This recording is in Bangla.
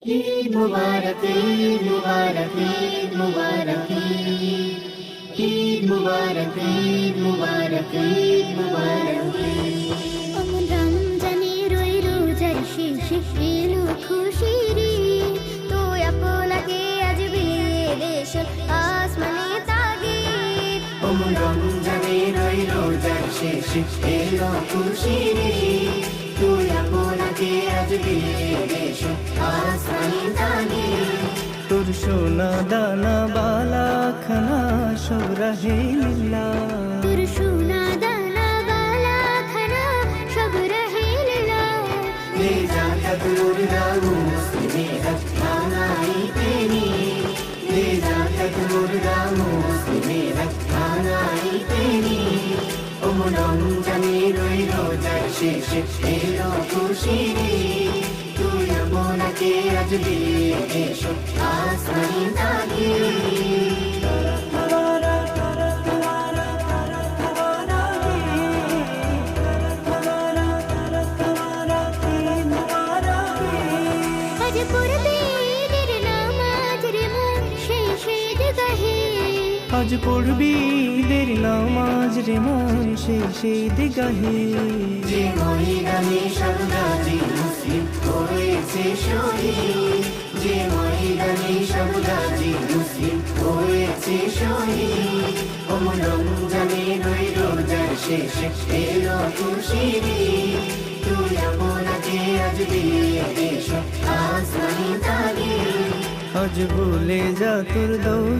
ईद मुबारक ईद मुबारक ईद मुबारक ईद मुबारक ईद मुबारक ईद मुबारक অমন রমজানের ওই রোজার শেষে এলো খুশির ঈদ। তুই আপনাকে আজ বিলিয়ে দেশ আসমানে তাগিদ। ওমন রমজানের ওই রোজার শেষে এলো খুশির ঈদ। তুই আপনাকে আজ বিলিয়ে দেশ আসমানি তাগিদ। তোর সোনা দানা বালা খানা সব রাহে লীলা। তোর সোনা দানা বালা খানা সব রহে লীলা। ले जाता दुर्गा मुस्लिमें खानाई तेरी ले जाता दुर्गा मुस्लिमें खानाई तेरी ওমন রমজানের ওই রোজার শেষে এলো খুশির ঈদ। তুই আপনাকে আজ বিলিয়ে দেশ আসমানি তাগিদ। আজ পড়বে ঈদের নামাজ রে মন শেষে গাহে। আজ পড়বি ঈদের নামাজ রে মন শেষে দিগাহে। যে ময়দানে সব গাজী মুসলিম হয়েছে শহীদ। যে ময়দানে সব গাজী মুসলিম হয়েছে শহীদ। ওমন রমজানের ওই রোজার শেষে এলো খুশির ঈদ। তুই আপনাকে আজ বিলিয়ে দেশ আসমানি তাগিদ। আজ ভুলে যা তোর দোষ